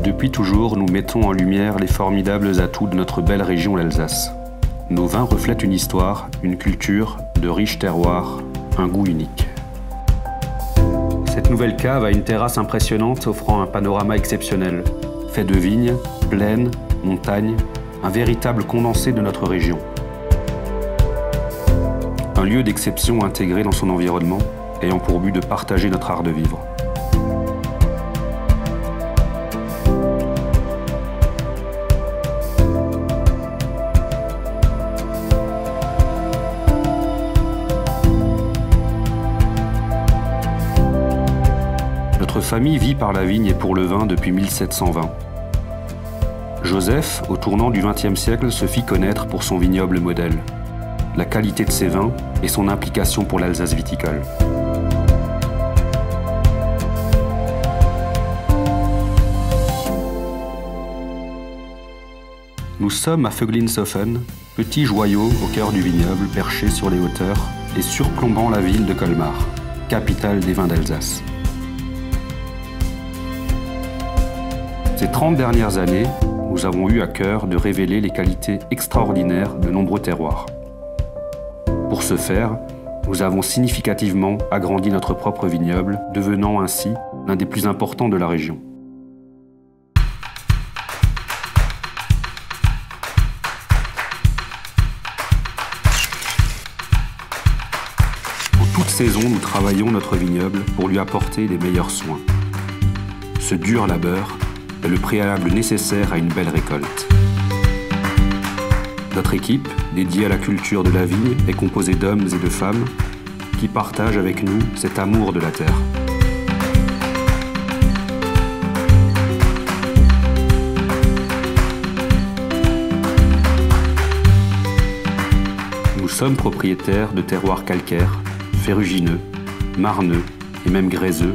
Depuis toujours, nous mettons en lumière les formidables atouts de notre belle région l'Alsace. Nos vins reflètent une histoire, une culture, de riches terroirs, un goût unique. Cette nouvelle cave a une terrasse impressionnante offrant un panorama exceptionnel, fait de vignes, plaines, montagnes, un véritable condensé de notre région. Un lieu d'exception intégré dans son environnement, ayant pour but de partager notre art de vivre. Notre famille vit par la vigne et pour le vin depuis 1720. Joseph, au tournant du XXe siècle, se fit connaître pour son vignoble modèle, la qualité de ses vins et son implication pour l'Alsace viticole. Nous sommes à Vöglinshofen, petit joyau au cœur du vignoble perché sur les hauteurs et surplombant la ville de Colmar, capitale des vins d'Alsace. Ces 30 dernières années, nous avons eu à cœur de révéler les qualités extraordinaires de nombreux terroirs. Pour ce faire, nous avons significativement agrandi notre propre vignoble, devenant ainsi l'un des plus importants de la région. En toute saison, nous travaillons notre vignoble pour lui apporter les meilleurs soins. Ce dur labeur est le préalable nécessaire à une belle récolte. Notre équipe, dédiée à la culture de la vigne, est composée d'hommes et de femmes qui partagent avec nous cet amour de la terre. Nous sommes propriétaires de terroirs calcaires, ferrugineux, marneux et même gréseux,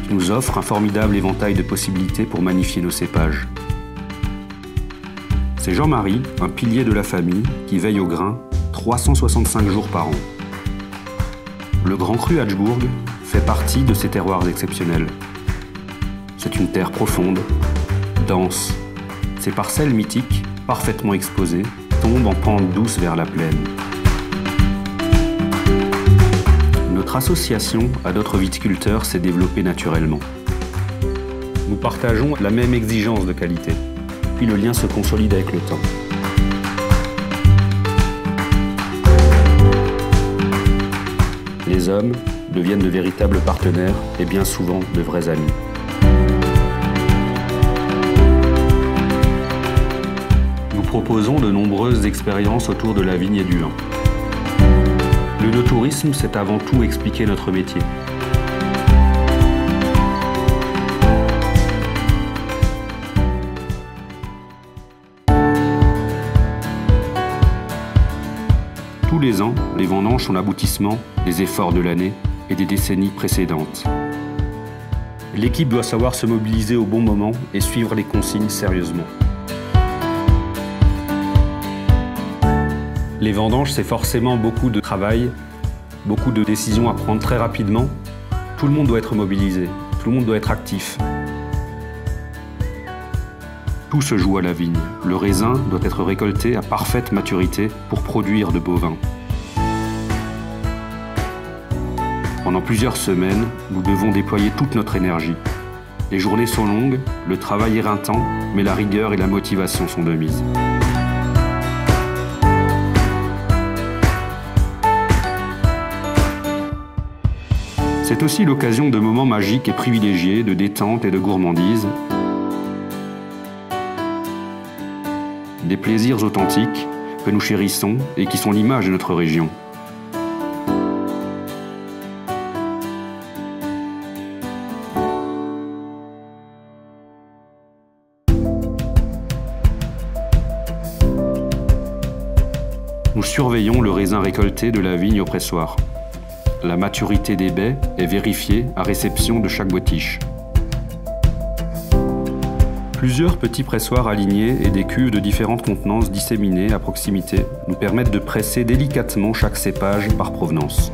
qui nous offrent un formidable éventail de possibilités pour magnifier nos cépages. C'est Jean-Marie, un pilier de la famille, qui veille au grain 365 jours par an. Le Grand Cru Hatchbourg fait partie de ces terroirs exceptionnels. C'est une terre profonde, dense. Ces parcelles mythiques, parfaitement exposées, tombent en pente douce vers la plaine. Notre association à d'autres viticulteurs s'est développée naturellement. Nous partageons la même exigence de qualité. Puis le lien se consolide avec le temps. Les hommes deviennent de véritables partenaires et bien souvent de vrais amis. Nous proposons de nombreuses expériences autour de la vigne et du vin. L'œnotourisme, c'est avant tout expliquer notre métier. Tous les ans, les vendanges sont l'aboutissement des efforts de l'année et des décennies précédentes. L'équipe doit savoir se mobiliser au bon moment et suivre les consignes sérieusement. Les vendanges, c'est forcément beaucoup de travail, beaucoup de décisions à prendre très rapidement. Tout le monde doit être mobilisé, tout le monde doit être actif. Tout se joue à la vigne. Le raisin doit être récolté à parfaite maturité pour produire de beaux vins. Pendant plusieurs semaines, nous devons déployer toute notre énergie. Les journées sont longues, le travail éreintant, mais la rigueur et la motivation sont de mise. C'est aussi l'occasion de moments magiques et privilégiés, de détente et de gourmandise. Des plaisirs authentiques que nous chérissons et qui sont l'image de notre région. Nous surveillons le raisin récolté de la vigne au pressoir. La maturité des baies est vérifiée à réception de chaque boîtiche. Plusieurs petits pressoirs alignés et des cuves de différentes contenances disséminées à proximité nous permettent de presser délicatement chaque cépage par provenance.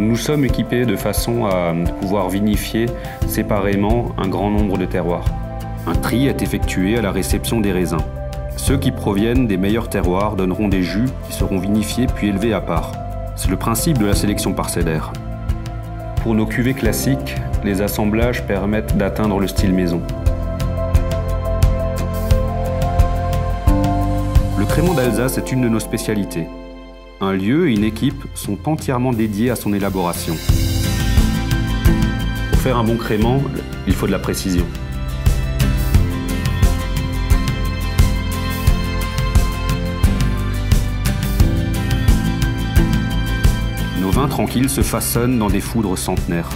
Nous nous sommes équipés de façon à pouvoir vinifier séparément un grand nombre de terroirs. Un tri est effectué à la réception des raisins. Ceux qui proviennent des meilleurs terroirs donneront des jus qui seront vinifiés puis élevés à part. C'est le principe de la sélection parcellaire. Pour nos cuvées classiques, les assemblages permettent d'atteindre le style maison. Le crémant d'Alsace est une de nos spécialités. Un lieu et une équipe sont entièrement dédiés à son élaboration. Pour faire un bon crémant, il faut de la précision. Nos vins tranquilles se façonnent dans des foudres centenaires.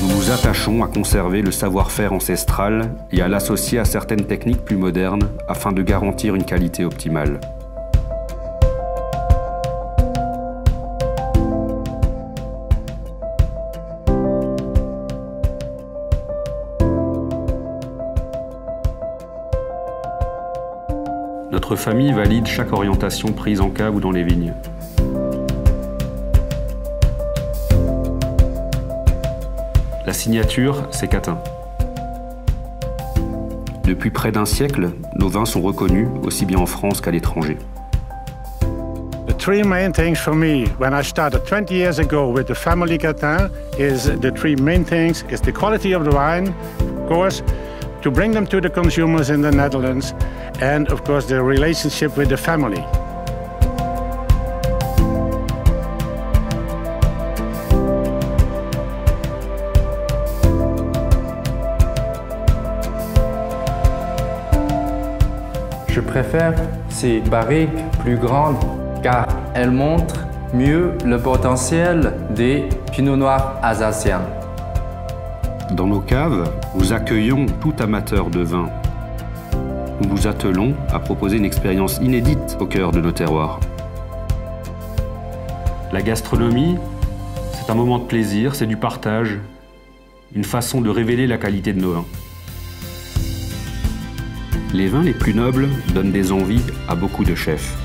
Nous nous attachons à conserver le savoir-faire ancestral et à l'associer à certaines techniques plus modernes afin de garantir une qualité optimale. Notre famille valide chaque orientation prise en cave ou dans les vignes. La signature, c'est Catin. Depuis près d'un siècle, nos vins sont reconnus aussi bien en France qu'à l'étranger. The three main things for me when I started 20 years ago with the family Catin is the three main things is the quality of the wine, of course, to bring them to the consumers in the Netherlands, and of course the relationship with the family. Je préfère ces barriques plus grandes car elles montrent mieux le potentiel des Pinot Noirs alsaciens. Dans nos caves, nous accueillons tout amateur de vin. Nous nous attelons à proposer une expérience inédite au cœur de nos terroirs. La gastronomie, c'est un moment de plaisir, c'est du partage, une façon de révéler la qualité de nos vins. Les vins les plus nobles donnent des envies à beaucoup de chefs.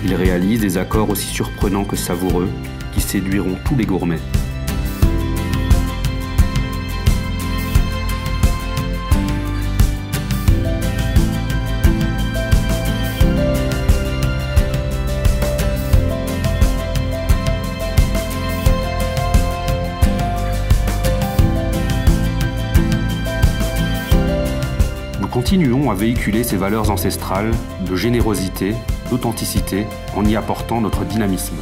Ils réalisent des accords aussi surprenants que savoureux qui séduiront tous les gourmets. Nous continuons à véhiculer ces valeurs ancestrales de générosité, d'authenticité, en y apportant notre dynamisme.